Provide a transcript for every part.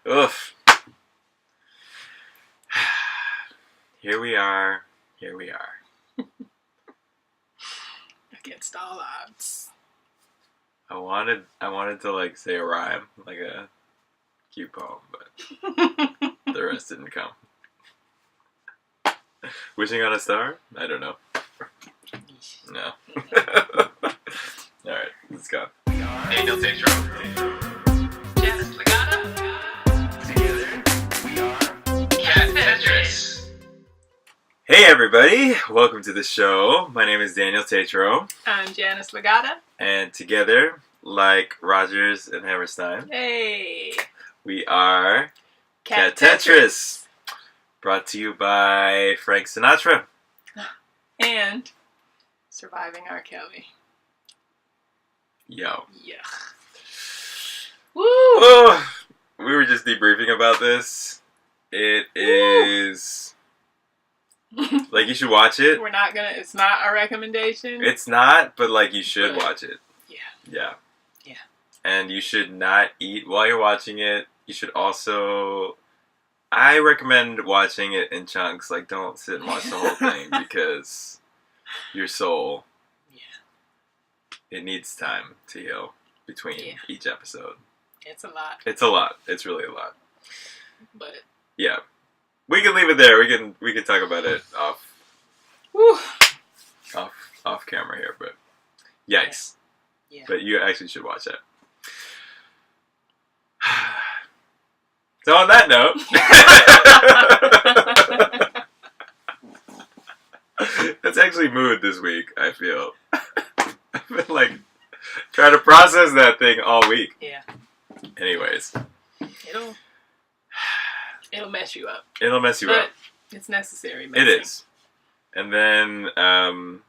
Oof. Here we are. Against all odds. I wanted to like say a rhyme, like a cute poem, but the rest didn't come. Wishing on a star? I don't know. No. Alright, let's go. Daniel Tetris. Janice Legata. Together, we are Cat Tetris. Hey everybody, welcome to the show. My name is Daniel Tetro. I'm Janice Legata. And together, like Rogers and Hammerstein, Hey. we are Cat Tetris. Brought to you by Frank Sinatra. And Surviving R. Kelly. Yo. Yuck. Woo! Oh, we were just debriefing about this. It is... like, you should watch it. It's not a recommendation. It's not, but like, you should watch it. Yeah. Yeah. And you should not eat while you're watching it. You should also... I recommend watching it in chunks. Like, don't sit and watch the whole thing because your soul, it needs time to heal between each episode. It's a lot. It's a lot. It's really a lot. But yeah, we can leave it there. We can talk about it off camera here. But yikes! Yeah. But you actually should watch it. So on that note, that's actually mood this week, I feel. I've been like trying to process that thing all week. Yeah. Anyways. It'll mess you up. It'll mess you up. It's necessary. It is. And then, and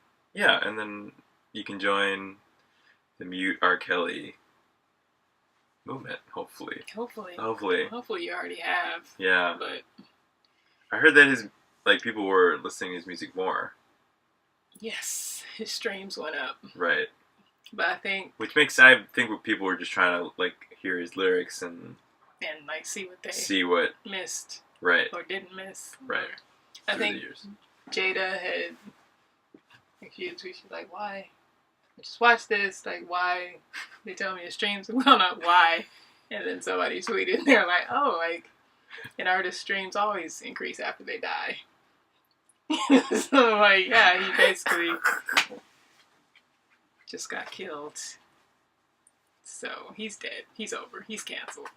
then you can join the Mute R. Kelly movement, hopefully. Hopefully you already have. Yeah. But I heard that people were listening to his music more. Yes, his streams went up. Right. But I think people were just trying to like hear his lyrics and like see what missed. Right. Or didn't miss. Right. I think Jada had she's like, why? Just watch this, like, why they tell me the streams have gone up, why? And then somebody tweeted, they're like, oh, like, an artist's streams always increase after they die. So, like, yeah, he basically just got killed. So, he's dead. He's over. He's canceled.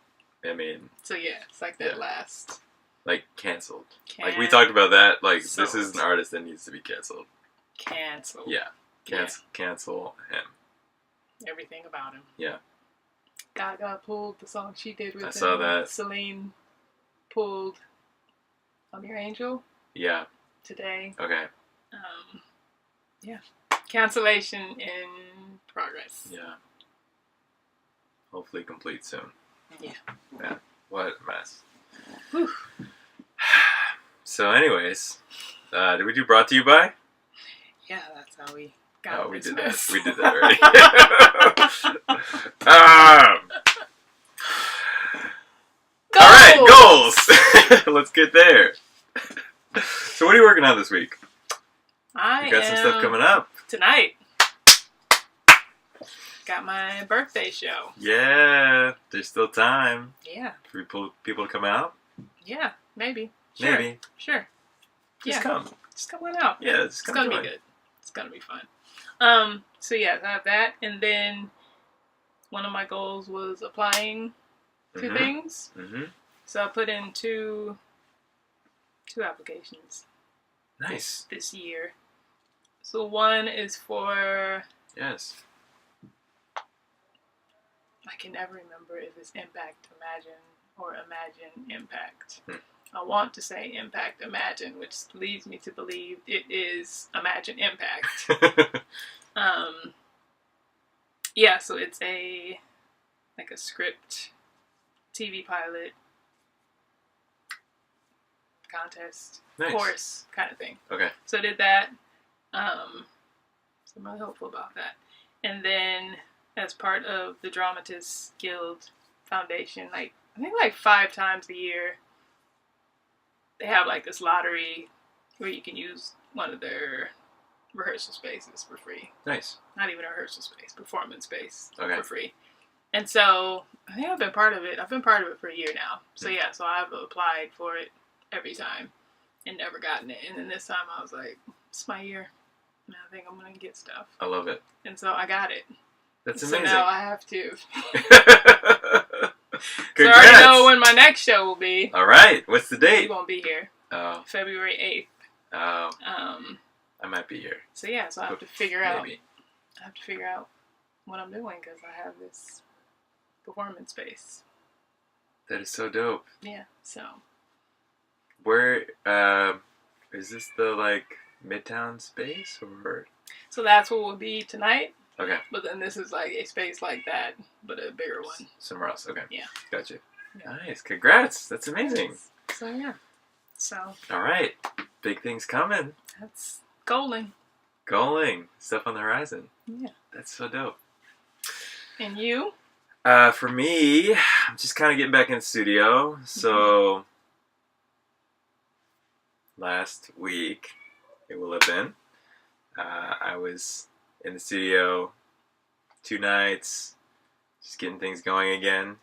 I mean... So, yeah, it's like that last... Like, canceled. Like, we talked about that. Like, this is an artist that needs to be canceled. Canceled. Yeah. Cancel him. Everything about him. Yeah. Gaga pulled the song she did with him. I saw that. Celine pulled I'm Your Angel. Yeah. Today. Okay. Yeah. Cancellation in progress. Yeah. Hopefully complete soon. Yeah. Yeah. What a mess. Whew. So anyways, did we do brought to you by? Yeah, that's how we got we this did mess. that. We did that already. Goals! All right, goals. Let's get there. So what are you working on this week? You got some stuff coming up. Tonight. Got my birthday show. Yeah, there's still time. Yeah. For people to come out? Yeah, maybe. Sure. Maybe. Sure. Just come. Just come on out. Yeah, it's gonna be good. It's gonna be fun. So yeah, I have that, and then one of my goals was applying to things. Mm-hmm. So I put in two applications. Nice. This year. So one is for... Yes. I can never remember if it's Impact Imagine or Imagine Impact. I want to say Impact Imagine, which leads me to believe it is Imagine Impact. Yeah, so it's a script TV pilot contest course kind of thing. Okay. So I did that. So I'm really hopeful about that. And then as part of the Dramatists Guild foundation, like I think like 5 times a year, they have like this lottery where you can use one of their rehearsal spaces for free. Nice. Not even a rehearsal space, performance space Okay. for free. And so I think I've been part of it. I've been part of it for a year now. So yeah, so I've applied for it every time and never gotten it. And then this time I was like, it's my year. And I think I'm going to get stuff. I love it. And so I got it. That's So amazing. now I have to. Congrats. So I already know when my next show will be. All right. What's the You date? won't be here. Oh. February 8th. Oh. I might be here. So yeah, so I have to figure out. Maybe. I have to figure out what I'm doing because I have this performance space. That is so dope. Yeah. So. Where is this the like Midtown space or? So that's what will be tonight. Okay. But then this is like a space like that, but a bigger one. Somewhere else. Okay. Yeah. Gotcha. Yeah. Nice. Congrats. That's amazing. So yeah. So All right. Big things coming. that's goaling. Going. Stuff on the horizon. Yeah. That's so dope. And you? For me, I'm just kind of getting back in the studio. So last week, it will have been, I was in the studio 2 nights, just getting things going again.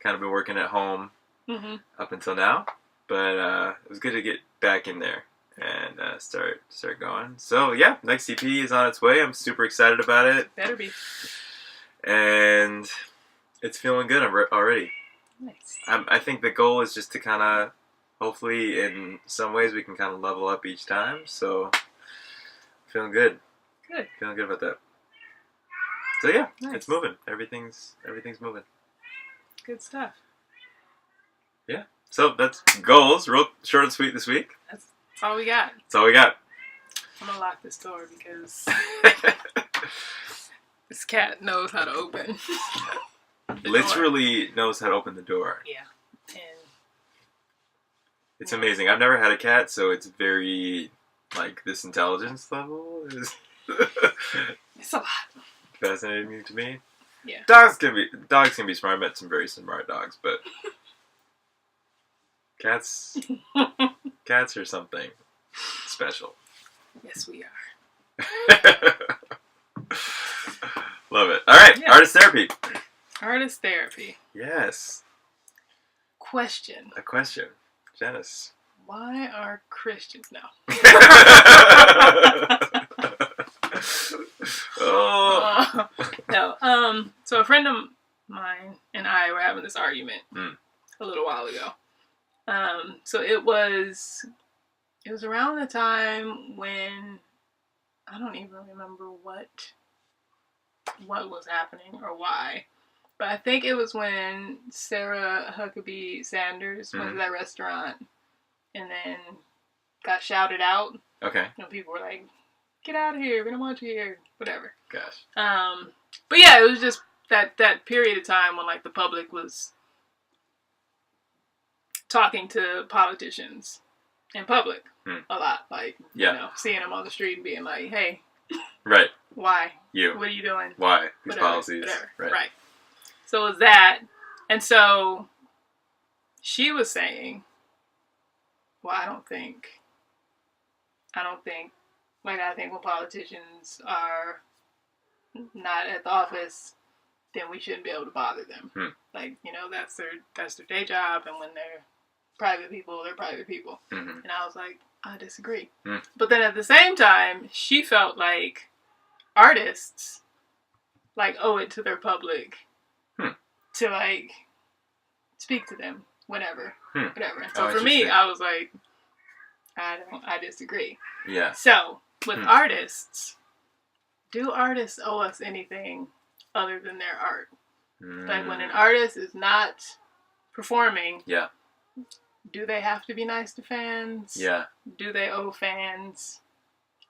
Kind of been working at home Mm-hmm. up until now, but it was good to get back in there and start going. So yeah, next EP is on its way. I'm super excited about it, Better be. and it's feeling good already. Nice. I think the goal is just to kind of, hopefully in some ways we can kind of level up each time. So feeling good. Good. Feeling good about that. So yeah, Nice. It's moving. Everything's moving. Good stuff. Yeah. So that's goals. Real short and sweet this week. That's all we got. That's all we got. I'm gonna lock this door because this cat knows how to open. the door. Literally knows how to open the door. Yeah. And It's amazing. I've never had a cat, so it's very like this intelligence level is it's a lot. fascinating to me. Yeah. Dogs can be smart. I met some very smart dogs, but cats are something special. Yes, we are. Love it. All right, Yeah. Artist therapy. Artist therapy. Yes. Question. A question, Janice. Why are Christians now? Oh. No. So a friend of mine and I were having this argument a little while ago. So it was around the time when I don't even remember what was happening or why. But I think it was when Sarah Huckabee Sanders went to that restaurant and then got shouted out. Okay. You know, people were like, "Get out of here! We don't want you here." Whatever. Gosh. But yeah, it was just that period of time when like the public was talking to politicians in public a lot, like you know, seeing them on the street and being like, "Hey, Right. why? You. What are you doing? Why? These Whatever, policies. whatever." Right. Right. So it was that, and so she was saying, "Well, I think when politicians are not at the office, then we shouldn't be able to bother them. Like, you know, that's their day job, and when they're private people, they're private people." Mm-hmm. And I was like, I disagree. But then at the same time, she felt like artists like owe it to their public to like speak to them whenever, whatever. And so for me, I was like, I disagree. Yeah. So with artists, do artists owe us anything other than their art? Like when an artist is not performing, do they have to be nice to fans? Yeah. Do they owe fans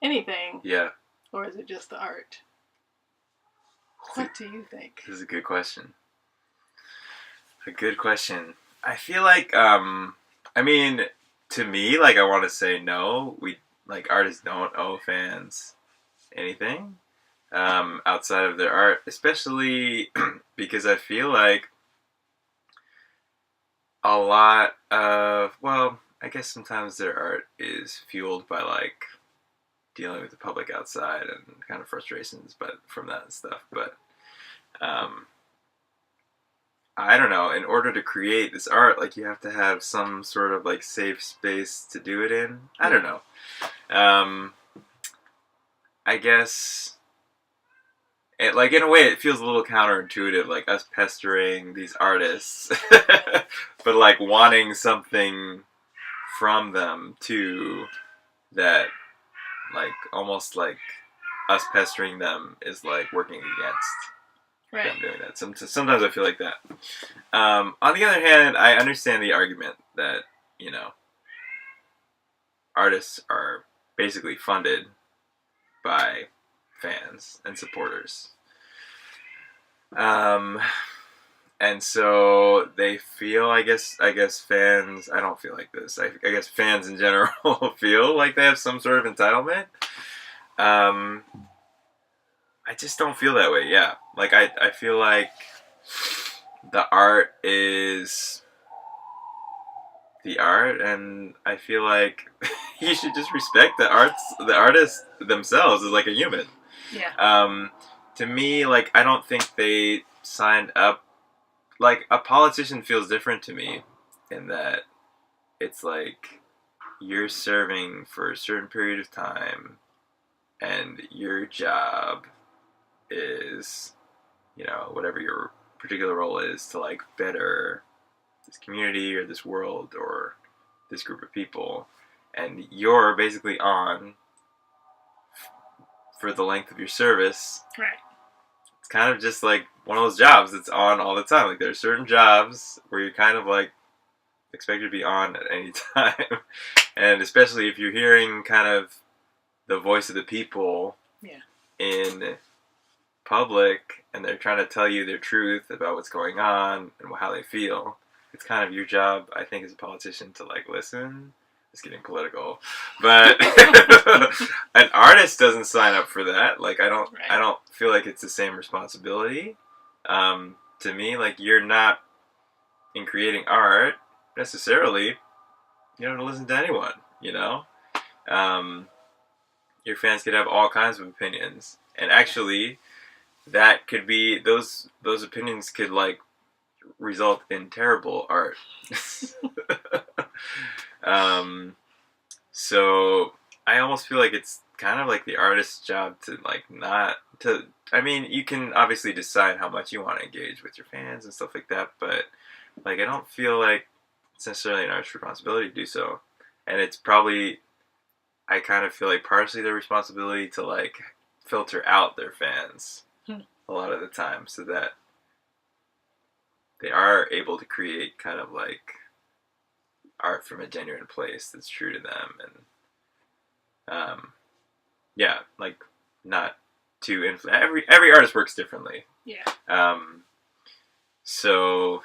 anything? Yeah. Or is it just the art? What do you think? This is a good question. A good question. I feel like, I mean, to me, like, I want to say no. Artists don't owe fans anything outside of their art, especially because I feel like a lot of, well, I guess sometimes their art is fueled by like dealing with the public outside and kind of frustrations, but from that and stuff. But um, I don't know. In order to create this art, like you have to have some sort of like safe space to do it in. I don't know. I guess. Like in a way, it feels a little counterintuitive, like us pestering these artists, but like wanting something from them too. That, like, almost like us pestering them is like working against them doing that. Sometimes I feel like that. On the other hand, I understand the argument that artists are basically funded by fans and supporters. And so they feel, I guess fans, I don't feel like this. I guess fans in general feel like they have some sort of entitlement. I just don't feel that way, yeah. Like, I feel like the art is the art, and I feel like you should just respect the artists themselves as like a human. Yeah. To me, like, I don't think they signed up. Like, a politician feels different to me in that it's like you're serving for a certain period of time, and your job is, whatever your particular role is, to like better this community or this world or this group of people, and you're basically on for the length of your service. Right. It's kind of just like one of those jobs that's on all the time. Like, there are certain jobs where you're kind of like expected to be on at any time, and especially if you're hearing kind of the voice of the people in public, and they're trying to tell you their truth about what's going on and how they feel. It's kind of your job, I think, as a politician to like listen. It's getting political, but an artist doesn't sign up for that. Like, I don't feel like it's the same responsibility. To me, like, you're not in creating art necessarily. You don't have to listen to anyone. Your fans could have all kinds of opinions, and actually, that could be those opinions could like result in terrible art. So I almost feel like it's kind of like the artist's job to like not to. I mean, you can obviously decide how much you want to engage with your fans and stuff like that, but like I don't feel like it's necessarily an artist's responsibility to do so, and it's probably I kind of feel like partially their responsibility to like filter out their fans a lot of the time, so that they are able to create kind of like art from a genuine place that's true to them, and like not too every artist works differently. So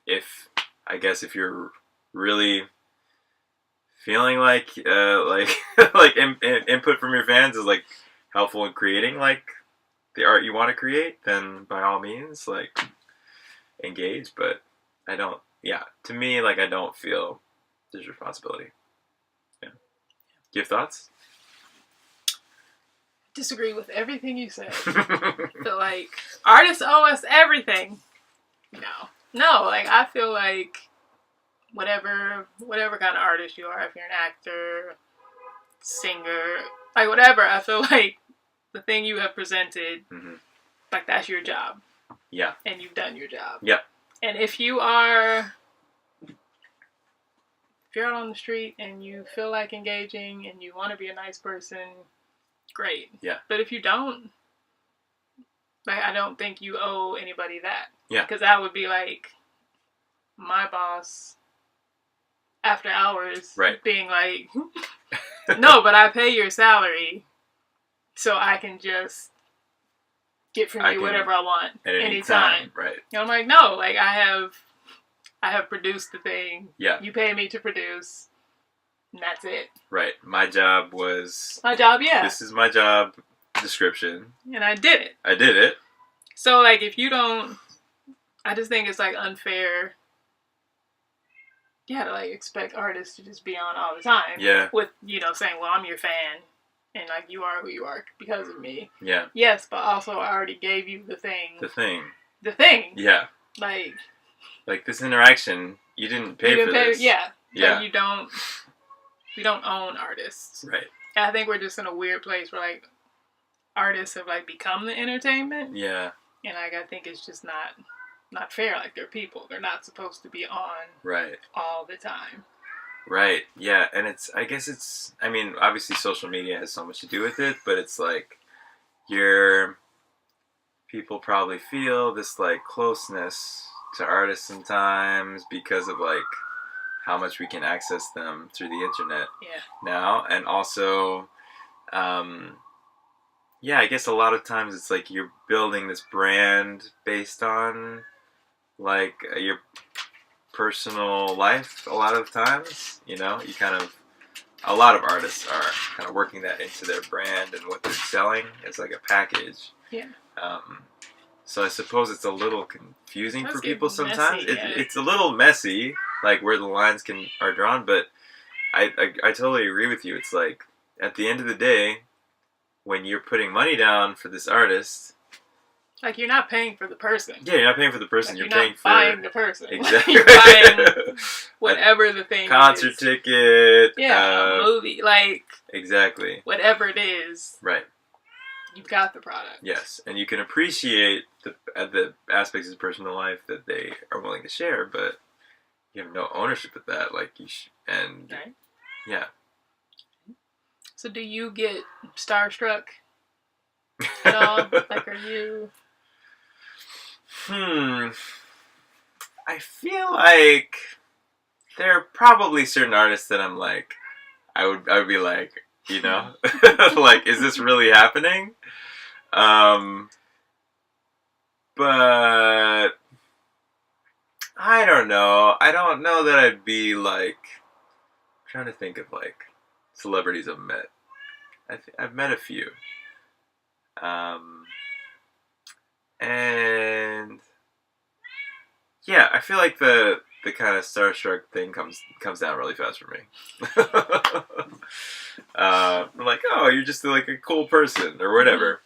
if if you're really feeling like like input from your fans is like helpful in creating like the art you want to create, then by all means like engage. But I don't. Yeah, to me, like, I don't feel there's responsibility. Yeah. Do you have thoughts? Disagree with everything you said. I feel like artists owe us everything. No. Like, I feel like whatever kind of artist you are, if you're an actor, singer, like whatever, I feel like the thing you have presented, like, that's your job. Yeah. And you've done your job. Yeah. And if you're out on the street and you feel like engaging and you want to be a nice person, great. Yeah. But if you don't, like, I don't think you owe anybody that. Yeah. Because that would be like my boss after hours being like, no, but I pay your salary so I can just get from you whatever I want at any time. Right. I'm like, no, like I have produced the thing. Yeah. You pay me to produce, and that's it. Right. My job was... My job, yeah. This is my job description. And I did it. I did it. So, like, if you don't... I just think it's, like, unfair to like expect artists to just be on all the time. Yeah. With, you know, saying, well, I'm your fan and like you are who you are because of me. Yeah. Yes, but also I already gave you the thing. The thing. Yeah. Like this interaction, you didn't pay for this. Yeah. Yeah. Like we don't own artists. Right. And I think we're just in a weird place where like artists have like become the entertainment. Yeah. And like I think it's just not fair. Like they're people. They're not supposed to be on right all the time. Right. Yeah. And I mean, obviously social media has so much to do with it, but it's like people probably feel this like closeness to artists sometimes because of like how much we can access them through the internet now. And also, I guess a lot of times it's like you're building this brand based on like your personal life a lot of times, you know, a lot of artists are kind of working that into their brand and what they're selling as like a package. Yeah. So I suppose it's a little confusing for people sometimes. Messy, yeah. It's a little messy, like where the lines are drawn, but I totally agree with you. It's like, at the end of the day, when you're putting money down for this artist, like you're not paying for the person. Yeah, you're not paying for the person. Like you're paying not for buying the person. Exactly. You're buying whatever the thing concert is. ticket. Yeah, movie, like exactly. Whatever it is. Right. You've got the product. Yes, and you can appreciate the aspects of his personal life that they are willing to share, but you have no ownership of that. Like right. Yeah. So do you get starstruck at all? Like, are you? I feel like there are probably certain artists that I'm like, I would be like, you know, like, is this really happening? But I don't know. I don't know that I'd be like, I'm trying to think of like celebrities I've met. I've met a few. And yeah, I feel like the kind of starstruck thing comes down really fast for me. I'm like, oh, you're just like a cool person or whatever.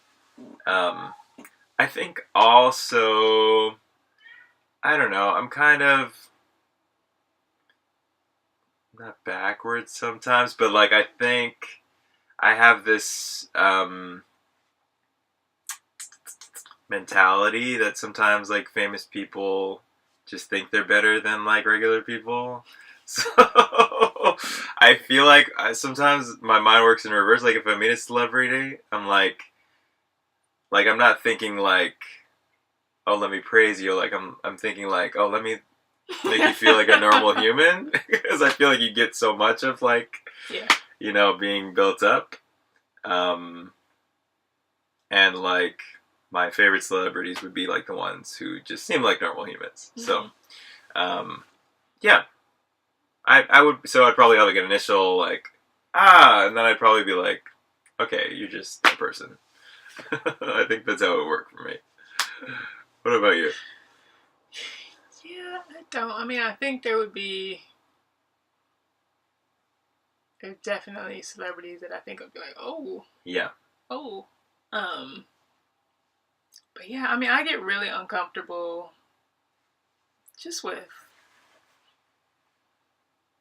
I think also, I don't know, I'm kind of not backwards sometimes, but like I think I have this mentality that sometimes like famous people just think they're better than like regular people. So I feel like sometimes my mind works in reverse. Like if I meet a celebrity, I'm like I'm not thinking like, oh, let me praise you. Like I'm thinking like, oh, let me make you feel like a normal human, because I feel like you get so much of like, you know, being built up. And like my favorite celebrities would be like the ones who just seem like normal humans. Mm-hmm. So, yeah, I would. So I'd probably have like an initial like, and then I'd probably be like, okay, you're just a person. I think that's how it would work for me. What about you? Yeah, I don't. I mean, I think there's definitely celebrities that I think would be like, oh. Yeah. Oh. But yeah, I mean, I get really uncomfortable just with,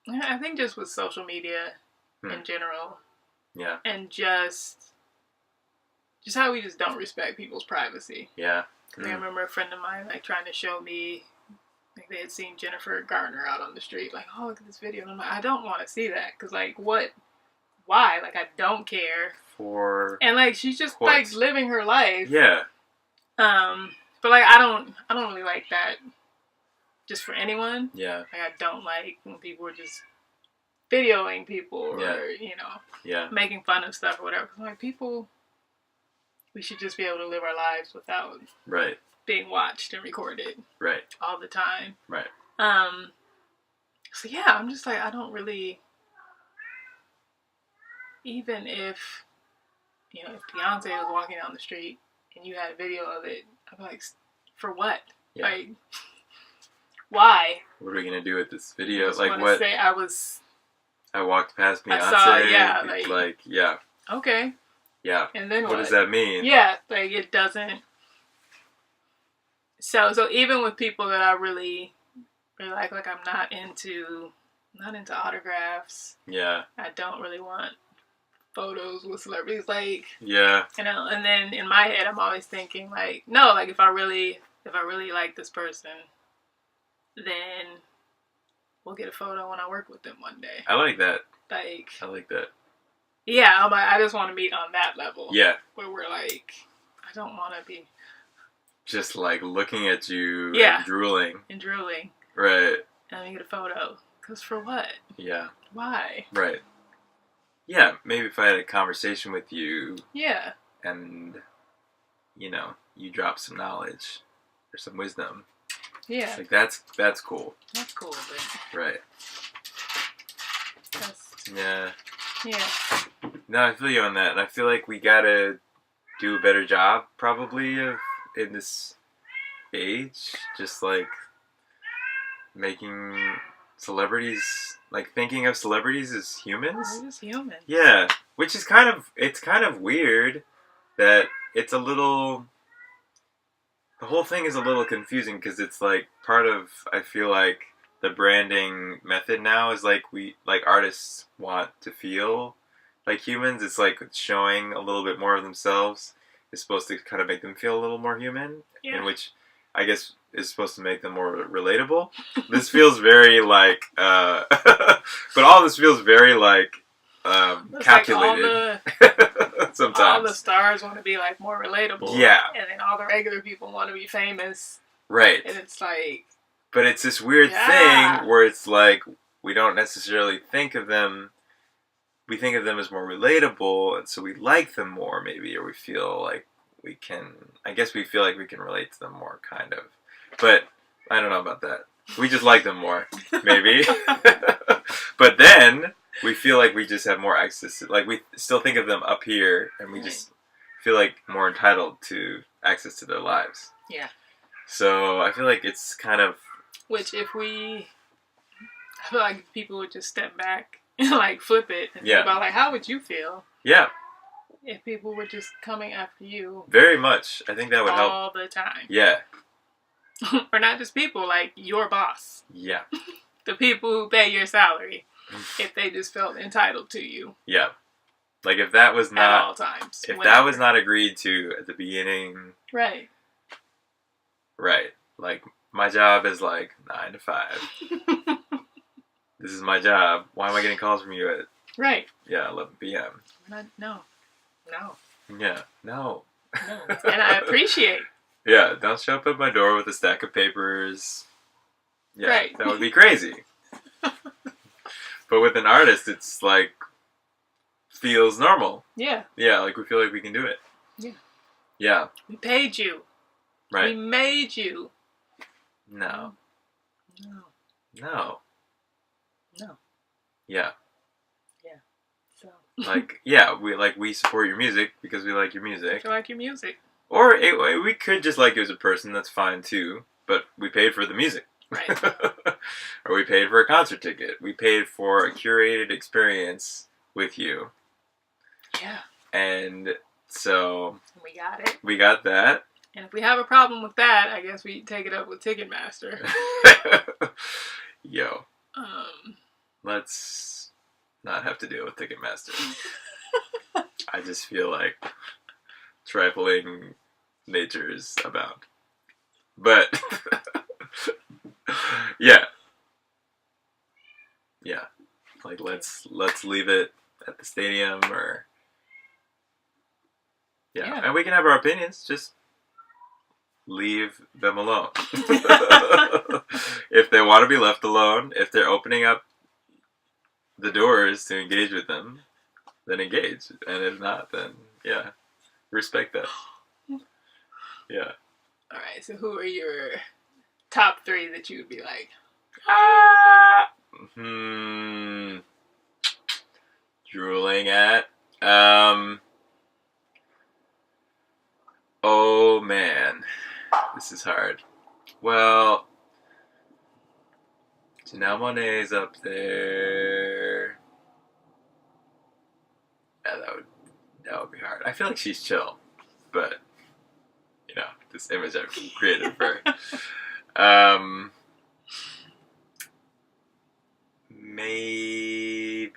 I think just with social media in general. Yeah. And just how we just don't respect people's privacy. Yeah. I remember a friend of mine like trying to show me, like they had seen Jennifer Garner out on the street, like, oh, look at this video. And I'm like, I don't want to see that, because like, what? Why? Like, I don't care. And like, she's just like living her life. Yeah. But like, I don't really like that just for anyone. Yeah. Like, I don't like when people are just videoing people or, you know, making fun of stuff or whatever. Cause like, we should just be able to live our lives without being watched and recorded all the time. Right. So yeah, I'm just like, I don't really, even if, you know, if Beyonce was walking down the street and you had a video of it, I'd be like, for what? Yeah. Like, Why? What are we gonna do with this video? Just Like wanna what? say I walked past Beyonce. I saw, yeah, like yeah, okay. yeah. And then What does that mean? Yeah, like it doesn't. So even with people that I really like I'm not into autographs. Yeah. I don't really want photos with celebrities, like, Yeah. and then in my head I'm always thinking like, no, like if I really like this person, then we'll get a photo when I work with them one day. I like that. Like, I like that. yeah, I'm like, I just want to meet on that level. Yeah. Where we're like, I don't want to be just like looking at you Yeah. and drooling. Right. And we get a photo. Because for what? Yeah. Why? Right. Yeah, maybe if I had a conversation with you Yeah. and, you know, you drop some knowledge or some wisdom. Yeah. Like, that's cool. That's cool, but Right. that's, Yeah. yeah. No, I feel you on that. And I feel like we gotta do a better job, probably, of in this age. Just, like, making celebrities, like, thinking of celebrities as humans. We're just human. Yeah, which is it's kind of weird that it's a little, the whole thing is a little confusing because it's like part of, I feel like the branding method now is like artists want to feel like humans. It's like showing a little bit more of themselves is supposed to kind of make them feel a little more human, Yeah. in which I guess is supposed to make them more relatable. This feels very like, but all this feels very like calculated. Like Sometimes all the stars want to be like more relatable. Yeah. And then all the regular people want to be famous. Right. And it's like, But it's this weird Yeah. thing where it's like we don't necessarily think of them. We think of them as more relatable, and so we like them more, maybe, or we feel like we can. I guess we feel like we can relate to them more, kind of. But I don't know about that. We just like them more, maybe. But then we feel like we just have more access to, like, we still think of them up here, and we just feel like more entitled to access to their lives. Yeah. So I feel like it's kind of, which I feel like if people would just step back and like flip it and think about like, how would you feel? Yeah. If people were just coming after you. Very much. I think that would help. All the time. Yeah. Or not just people, like your boss. Yeah. The people who pay your salary. If they just felt entitled to you. Yeah. Like if that was not, at all times. If that was not agreed to at the beginning. Right. Right. Like my job is like 9 to 5. This is my job. Why am I getting calls from you at right. 11 p.m.? No. Yeah. No. And I appreciate. Yeah. Don't show up at my door with a stack of papers. Yeah. Right. That would be crazy. But with an artist, it's like feels normal. Yeah. Yeah. Like we feel like we can do it. Yeah. Yeah. We paid you. Right. We made you. No. No. Yeah. So. Like, yeah, we support your music because we like your music. I like your music. Or we could just like you as a person, that's fine too. But we paid for the music. Right. Or we paid for a concert ticket. We paid for a curated experience with you. Yeah. And so... we got it. We got that. And if we have a problem with that, I guess we take it up with Ticketmaster. Yo. Let's not have to deal with Ticketmaster. I just feel like trifling natures abound. But yeah. Yeah. Like let's leave it at the stadium or yeah. And we can have our opinions, just leave them alone. If they want to be left alone, if they're opening up the doors to engage with them, then engage. And if not, then yeah, respect that. Yeah. Alright, so who are your top 3 that you would be like? Drooling at. Oh man, this is hard. Well, Janelle Monáe's up there. Yeah, that would be hard. I feel like she's chill, but you know, this image I've created for her. Maybe.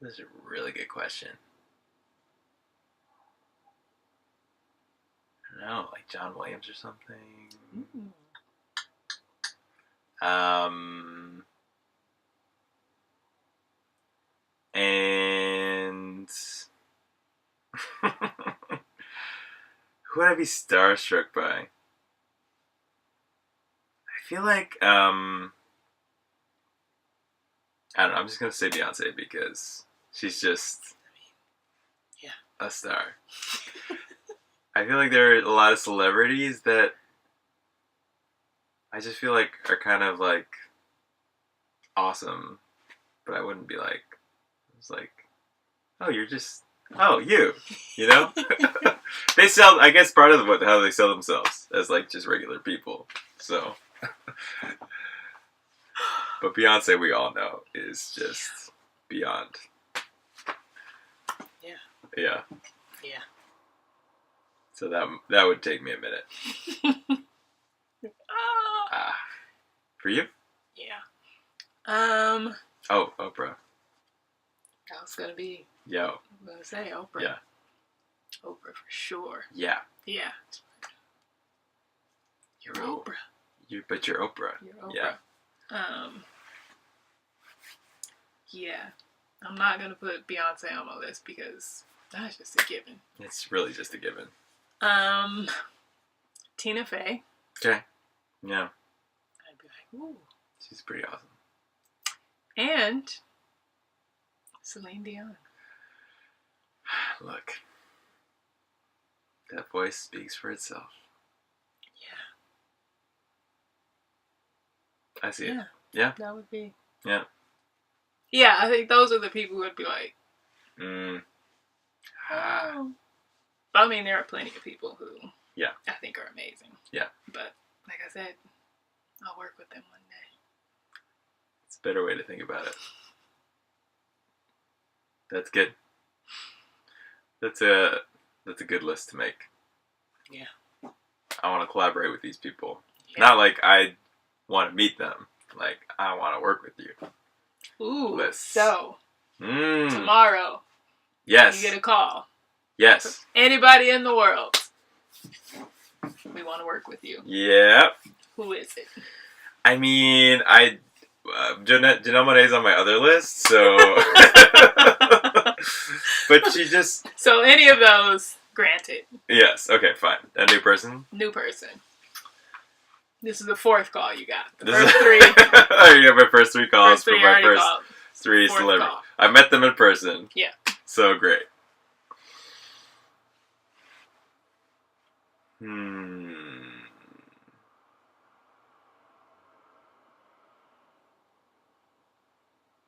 This is a really good question. I don't know, like John Williams or something. And who would I be starstruck by? I feel like I don't know. I'm just gonna say Beyonce because she's just a star. I feel like there are a lot of celebrities that I just feel like are kind of like awesome, but I wouldn't be like, it's like, oh, you're just, oh, you know? They sell, I guess part of how they sell themselves as like just regular people, so. But Beyonce, we all know, is just beyond. Yeah. Yeah. Yeah. So that would take me a minute. For you? Yeah. Oh, Oprah. I was gonna be. Yo. I'm gonna say Oprah. Yeah. Oprah for sure. Yeah. Yeah. You're Oprah. But you're Oprah. You're Oprah. Yeah. Yeah. I'm not gonna put Beyonce on my list because that's just a given. It's really just a given. Tina Fey. Okay. Yeah. I'd be like, ooh. She's pretty awesome. And Celine Dion. Look. That voice speaks for itself. Yeah. I see it. Yeah. That would be. Yeah. Yeah, I think those are the people who would be like, Oh. But I mean, there are plenty of people who I think are amazing. Yeah. But like I said, I'll work with them one day. It's a better way to think about it. That's good. That's a good list to make. Yeah. I want to collaborate with these people. Yeah. Not like I want to meet them. Like, I want to work with you. Ooh. Lists. So, tomorrow, yes, you get a call. Yes. Anybody in the world. We want to work with you. Yep. Who is it? I mean, Janelle Monáe's on my other list, so. But she just. So any of those, granted. Yes. Okay. Fine. A new person. New person. This is the fourth call you got. The This first is... three. Oh, you got my first three calls First three for my first called. three Fourth celebrities. call. I met them in person. Yeah. So great.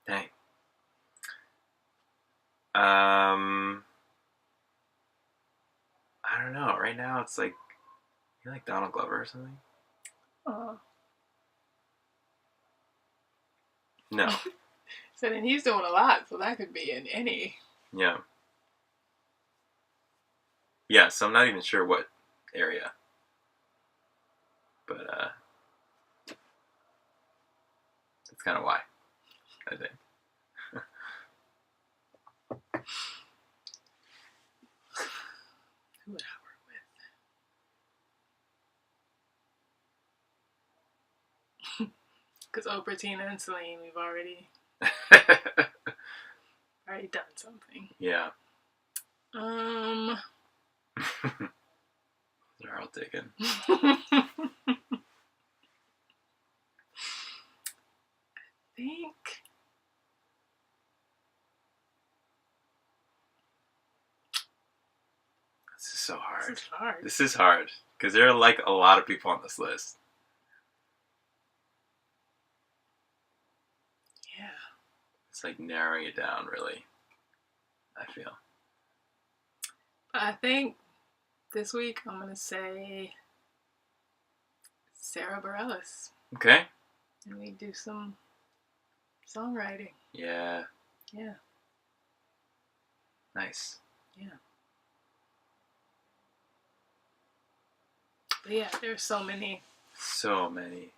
Dang. I don't know. Right now, it's like you like Donald Glover or something. No. So then he's doing a lot, so that could be in any. Yeah. Yeah. So I'm not even sure what area, but that's kind of why. I think. Who would I work with? Because Oprah, Tina, and Celine, we've already done something. Yeah. They're all taken. I think. This is so hard. This is hard. This is hard because there are like a lot of people on this list. Yeah. It's like narrowing it down, really. I feel. I think this week I'm gonna say Sarah Bareilles. Okay. And we do some songwriting. Yeah. Yeah. Nice. Yeah. But yeah, there's so many. So many.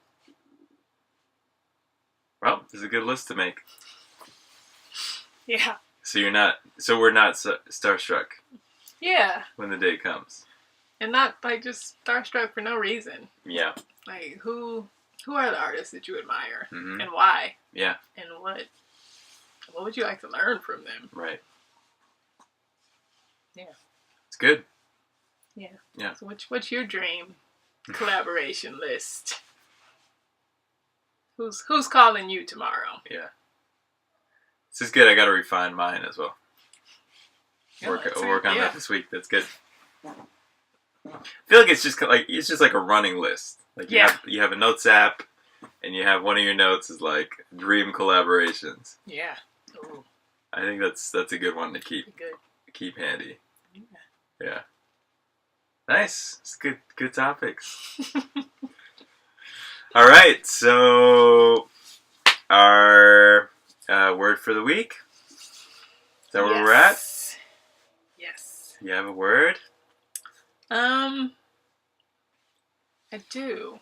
Well, this is a good list to make. Yeah. So we're not starstruck Yeah. when the day comes. And not like just starstruck for no reason. Yeah. Like who are the artists that you admire Mm-hmm. and why? Yeah. And what would you like to learn from them? Right. Yeah. It's good. Yeah. Yeah. So what's your dream collaboration list? Who's calling you tomorrow? Yeah. This is good. I got to refine mine as well. Yeah, Work on that this week. That's good. I feel like it's just like a running list. Like you have a notes app, and you have one of your notes is like dream collaborations. Yeah. Ooh. I think that's a good one to keep handy. Yeah. Yeah. Nice. It's good topics. All right. So our word for the week. Is that where we're at? Yes. You have a word? I do.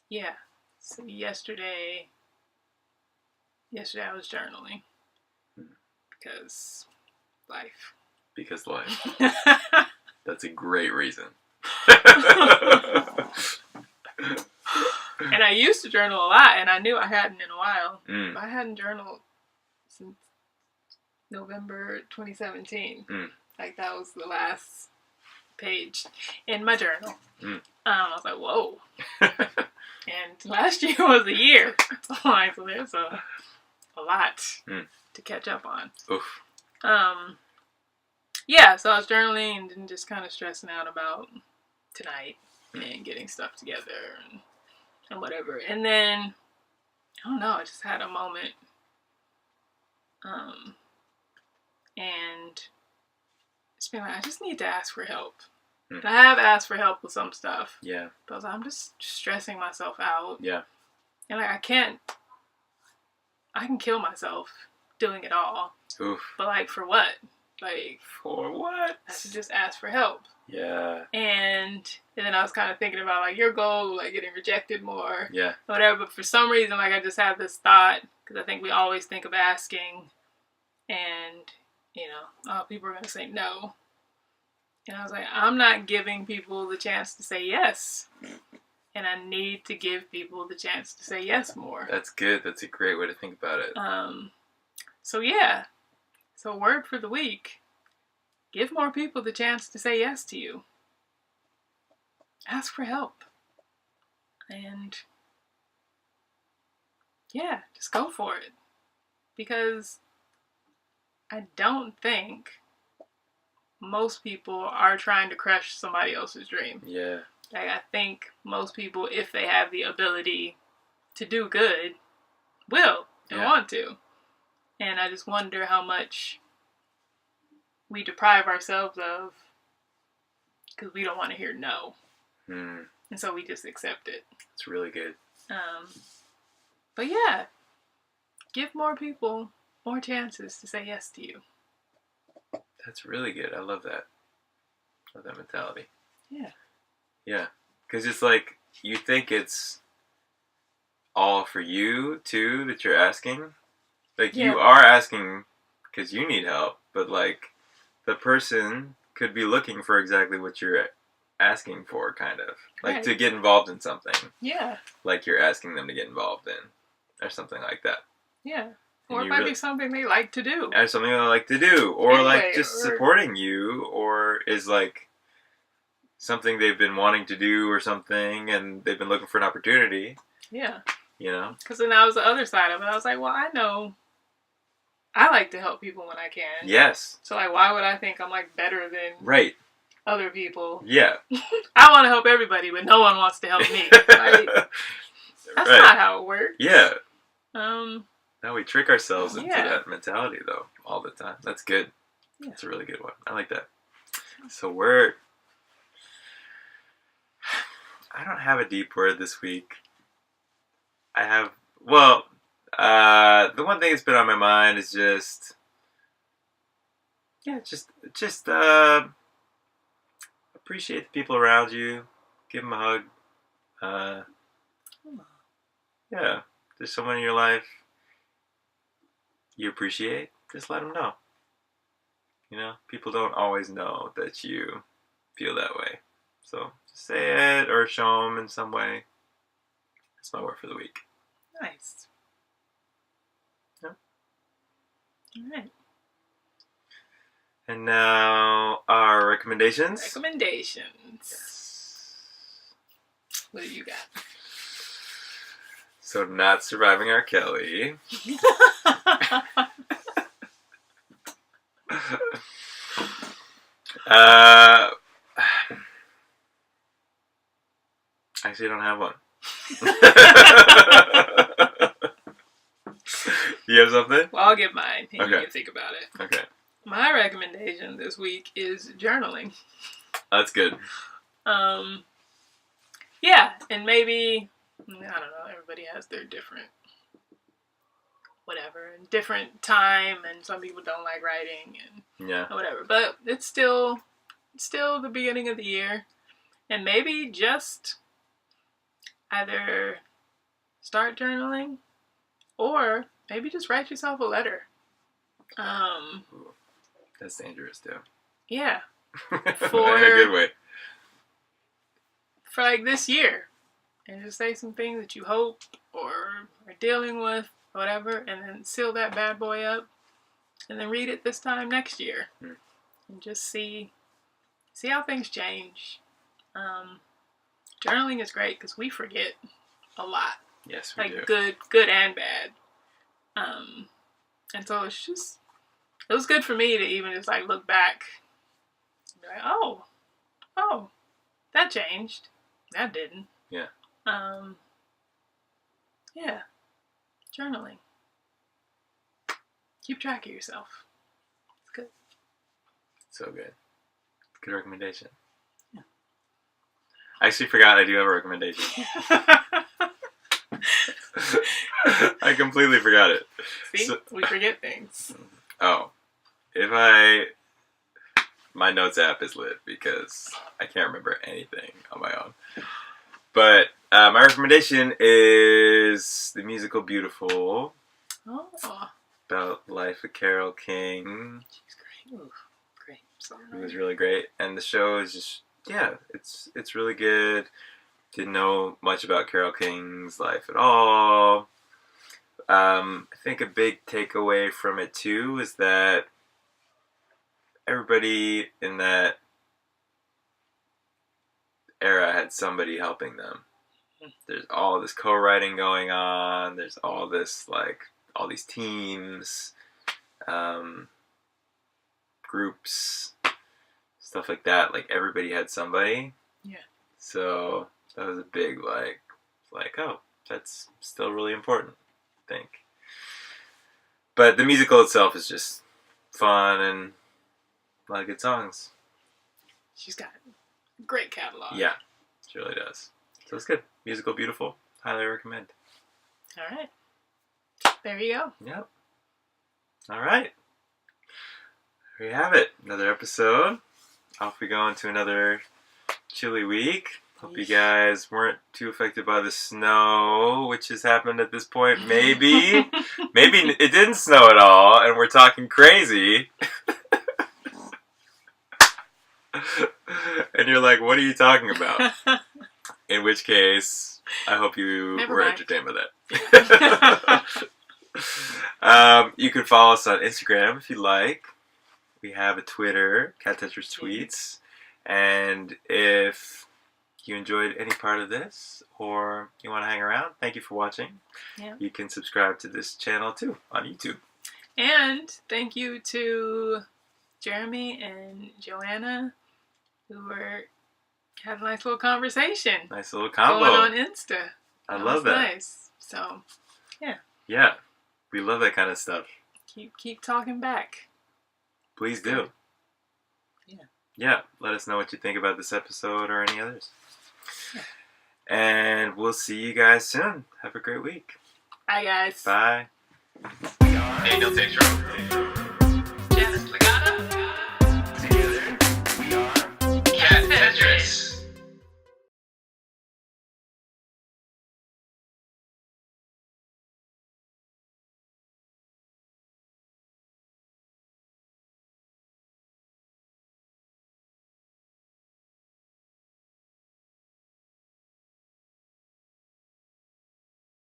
Yeah. So yesterday I was journaling because life. Because life. That's a great reason. And I used to journal a lot, and I knew I hadn't in a while. Mm. But I hadn't journaled since November 2017. Like, that was the last page in my journal. I was like, whoa. And last year was a year. So there's a lot to catch up on. Oof. Yeah, so I was journaling and just kind of stressing out about tonight and getting stuff together and whatever. And then, I don't know, I just had a moment. And it's been like, I just need to ask for help. And I have asked for help with some stuff. Yeah. But I was like, I'm just stressing myself out. Yeah. And like, I can kill myself doing it all. Oof. But like, for what? Like, for what? I should just ask for help. Yeah. And then I was kind of thinking about like your goal, like getting rejected more. Yeah. Whatever. But for some reason, like I just had this thought, because I think we always think of asking and, you know, oh, people are going to say no. And I was like, I'm not giving people the chance to say yes. And I need to give people the chance to say yes more. That's good. That's a great way to think about it. So yeah. So word for the week. Give more people the chance to say yes to you. Ask for help. And yeah, just go for it. Because I don't think most people are trying to crush somebody else's dream. Yeah. Like, I think most people, if they have the ability to do good, will and want to. And I just wonder how much we deprive ourselves of because we don't want to hear no. And so we just accept it. It's really good. But yeah, give more people more chances to say yes to you. That's really good. I love that. Love that mentality. Yeah. Yeah. Because it's like, you think it's all for you, too, that you're asking. Like, you are asking because you need help, but, like, the person could be looking for exactly what you're asking for, kind of. Like, to get involved in something. Yeah. Like you're asking them to get involved in. Or something like that. Yeah. Or it might be something they like to do. Or something they like to do. Or, like, just supporting you. Or is, like, something they've been wanting to do or something, and they've been looking for an opportunity. Yeah. You know? Because then that was the other side of it. I was like, well, I know I like to help people when I can. Yes. So, like, why would I think I'm, like, better than other people? Yeah. I want to help everybody, but no one wants to help me. Like, that's not how it works. Yeah. Now we trick ourselves into Yeah. that mentality, though, all the time. That's good. Yeah. That's a really good one. I like that. So, word. I don't have a deep word this week. I have, well, the one thing that's been on my mind is just appreciate the people around you. Give them a hug. Yeah, there's someone in your life you appreciate. Just let them know. You know, people don't always know that you feel that way. So just say it or show them in some way. That's my word for the week. Nice. Yep. All right. And now our recommendations. Recommendations. Yes. What do you got? So Not Surviving R. Kelly. Actually, I don't have one. You have something? Well, I'll give mine and Okay. you can think about it. Okay. My recommendation this week is journaling. That's good. Yeah, and maybe, I don't know, everybody has their different whatever, and different time, and some people don't like writing and Yeah. whatever. But it's still the beginning of the year, and maybe just either start journaling or maybe just write yourself a letter. Ooh, that's dangerous too. Yeah, In a good way. for like this year, and just say some things that you hope or are dealing with, whatever, and then seal that bad boy up, and then read it this time next year, and just see how things change. Journaling is great because we forget a lot, Yes, we do. good and bad, and so it was good for me to even just like look back and be like, oh, that changed, that didn't. Yeah. Yeah. Journaling. Keep track of yourself. It's good. So good. Good recommendation. Yeah. I actually forgot I do have a recommendation. I completely forgot it. See? We forget things. Oh. My notes app is lit because I can't remember anything on my own. But my recommendation is the musical Beautiful. Oh. About the life of Carole King. She's great. Ooh, great. So It was really great. And the show is just, it's really good. Didn't know much about Carole King's life at all. I think a big takeaway from it too is that everybody in that era had somebody helping them. There's all this co-writing going on. There's all this, like, all these teams, groups, stuff like that. Like, everybody had somebody. Yeah. So that was a big, oh, that's still really important, I think. But the musical itself is just fun and a lot of good songs. She's got a great catalog. Yeah, she really does. So it's good. Musical Beautiful. Highly recommend. All right. There you go. Yep. All right. There you have it. Another episode. Off we go into another chilly week. Hope you guys weren't too affected by the snow, which has happened at this point. Maybe. Maybe it didn't snow at all, and we're talking crazy. And you're like, what are you talking about? In which case, I hope you were entertained by that. You can follow us on Instagram if you like. We have a Twitter, Cat Tetris Tweets. And if you enjoyed any part of this or you want to hang around, thank you for watching. Yeah. You can subscribe to this channel too on YouTube. And thank you to Jeremy and Joanna, who had a nice little conversation. Nice little combo. Going on Insta. I love that. Nice. So, yeah. Yeah. We love that kind of stuff. Keep talking back. Please do. Yeah. Yeah. Let us know what you think about this episode or any others. Yeah. And we'll see you guys soon. Have a great week. Bye, guys. Bye. Daniel takes Roe.